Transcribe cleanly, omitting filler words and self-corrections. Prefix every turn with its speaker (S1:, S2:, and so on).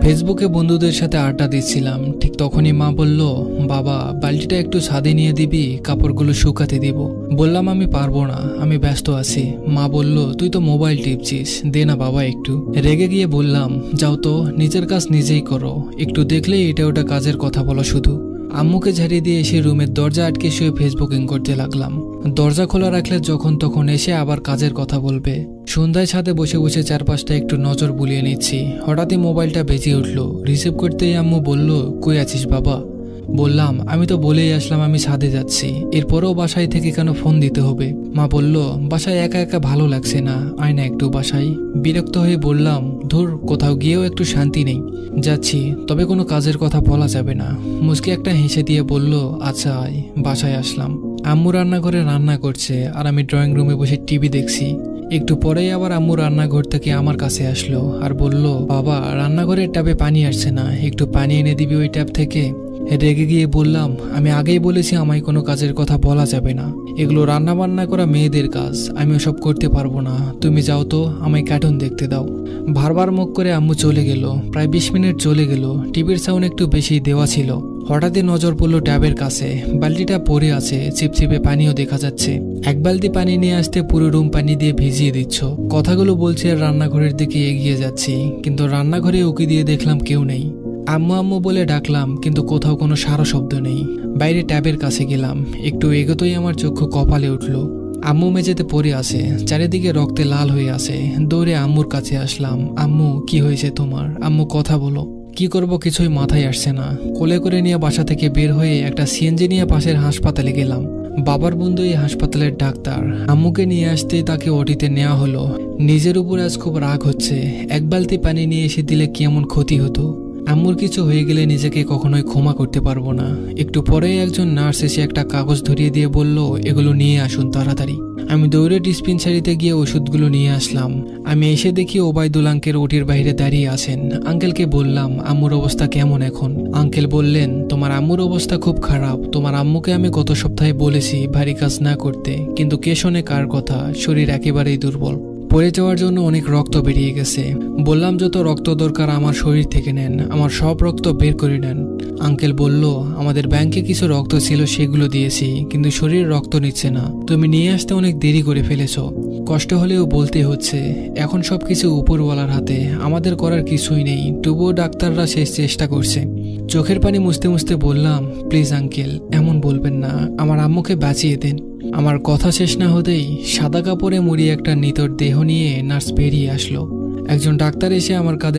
S1: ফেসবুকে বন্ধুদের সাথে আড্ডা দিচ্ছিলাম, ঠিক তখনই মা বলল, বাবা বালতিটা একটু ছাদে নিয়ে দিবি, কাপড়গুলো শুকাতে দিব। বললাম আমি পারবো না, আমি ব্যস্ত আছি। মা বলল, তুই তো মোবাইল টিপছিস, দে না বাবা একটু। রেগে গিয়ে বললাম, যাও তো, নিজের কাজ নিজেই করো, একটু দেখলেই এটা ওটা কাজের কথা বলো শুধু। আম্মুকে ঝাড়িয়ে দিয়ে এসে রুমের দরজা আটকে শুয়ে ফেসবুকিং করতে লাগলাম। দরজা খোলা রাখলে যখন তখন এসে আবার কাজের কথা বলবে। সন্ধ্যায় ছাদে বসে বসে চারপাশটা একটু নজর বুলিয়ে নিচ্ছি। হঠাৎই মোবাইলটা বেজে উঠলো। রিসিভ করতেই আম্মু বলল, কই আছিস বাবা? বললাম, আমি তো বলেই আসলাম আমি ছাদে যাচ্ছি, এরপরেও বাসায় থেকে কেন ফোন দিতে হবে? মা বলল, বাসায় একা একা ভালো লাগছে না, আয় না একটু বাসায়। বিরক্ত হয়ে বললাম, ধুর, কোথাও গিয়েও একটু শান্তি নেই। যাচ্ছি, তবে কোনো কাজের কথা বলা যাবে না। মুচকি একটা হেসে দিয়ে বলল, আচ্ছা আয়। বাসায় আসলাম। আম্মু রান্নাঘরে রান্না করছে আর আমি ড্রয়িং রুমে বসে টিভি দেখছি। একটু পরেই আবার আম্মু রান্নাঘর থেকে আমার কাছে আসলো আর বলল, বাবা রান্নাঘরের ট্যাপে পানি আসছে না, একটু পানি এনে দিবি ওই ট্যাপ থেকে। রেগে গিয়ে বললাম, আমি আগেই বলেছি আমায় কোনো কাজের কথা বলা যাবে না, এগুলো রান্না বান্না করা মেয়েদের কাজ, আমি ওসব করতে পারবো না, তুমি যাও তো, আমায় কার্টুন দেখতে দাও। বারবার মুখ করে আম্মু চলে গেল। প্রায় 20 মিনিট চলে গেল। টিভির সাউন্ড একটু বেশি দেওয়া ছিল। হঠাৎই নজর পড়লো ট্যাবের কাছে, বালতিটা পড়ে আছে, চিপচিপে পানিও দেখা যাচ্ছে। এক বালতি পানি নিয়ে আসতে পুরো রুম পানি দিয়ে ভিজিয়ে দিচ্ছ। কথাগুলো বলছে আর রান্নাঘরের দিকে এগিয়ে যাচ্ছি, কিন্তু রান্নাঘরে উকি দিয়ে দেখলাম কেউ নেই। আম্মু আম্মু বলে ডাকলাম, কিন্তু কোথাও কোনো সারা শব্দ নেই। বাইরে ট্যাবের কাছে গেলাম, একটু এগোতেই আমার চক্ষু কপালে উঠল। আম্মু মেঝেতে পড়ে আছে, চারিদিকে রক্তে লাল হয়ে আছে। দৌড়ে আম্মুর কাছে আসলাম। আম্মু, কি হয়েছে তোমার? আম্মু, কথা বলো। কি করব কিছুই মাথায় আসছে না। কোলে করে নিয়ে বাসা থেকে বের হয়ে একটা সিএনজি নিয়ে পাশের হাসপাতালে গেলাম। বাবার বন্ধু এই হাসপাতালের ডাক্তার। আম্মুকে নিয়ে আসতেই তাকে ওটিতে নেওয়া হলো। নিজের উপর আজ খুব রাগ হচ্ছে। এক বালতি পানি নিয়ে এসে দিলে কেমন ক্ষতি হতো। আম্মুর কিছু হয়ে গেলে নিজেকে কখনোই ক্ষমা করতে পারবো না। একটু পরেই একজন নার্স এসে একটা কাগজ ধরিয়ে দিয়ে বলল, এগুলো নিয়ে আসুন তাড়াতাড়ি। আমি দৌড়ে ডিসপেন্সারিতে গিয়ে ওষুধগুলো নিয়ে আসলাম। আমি এসে দেখি ওবায়দুল আঙ্কেল ওটির বাইরে দাঁড়িয়ে আছেন। আঙ্কেলকে বললাম, আম্মুর অবস্থা কেমন এখন? আঙ্কেল বললেন, তোমার আম্মুর অবস্থা খুব খারাপ। তোমার আম্মুকে আমি গত সপ্তাহে বলেছি ভারী কাজ না করতে, কিন্তু কে শোনে কার কথা? শরীর একেবারেই দুর্বল, পড়ে যাওয়ার জন্য অনেক রক্ত বেরিয়ে গেছে। বললাম, যত রক্ত দরকার আমার শরীর থেকে নেন, আমার সব রক্ত বের করে নেন। আঙ্কেল বলল, আমাদের ব্যাংকে কিছু রক্ত ছিল, সেগুলো দিয়েছি, কিন্তু শরীর রক্ত নিচ্ছে না। তুমি নিয়ে আসতে অনেক দেরি করে ফেলেছো। কষ্ট হলেও বলতে হচ্ছে, এখন সবকিছু উপরওয়ালার হাতে, আমাদের করার কিছুই নেই। তবুও ডাক্তাররা শেষ চেষ্টা করছে। চোখের পানি মুছতে মুছতে বললাম, প্লিজ আঙ্কেল, এমন বলবেন না, আমার আম্মুকে বাঁচিয়ে দেন। আমার কথা শেষ না হতেই সাদা কাপড়ে মুড়িয়ে একটা নিতর দেহ নিয়ে নার্স বেরিয়ে আসলো। একজন ডাক্তার এসে আমার কাঁধে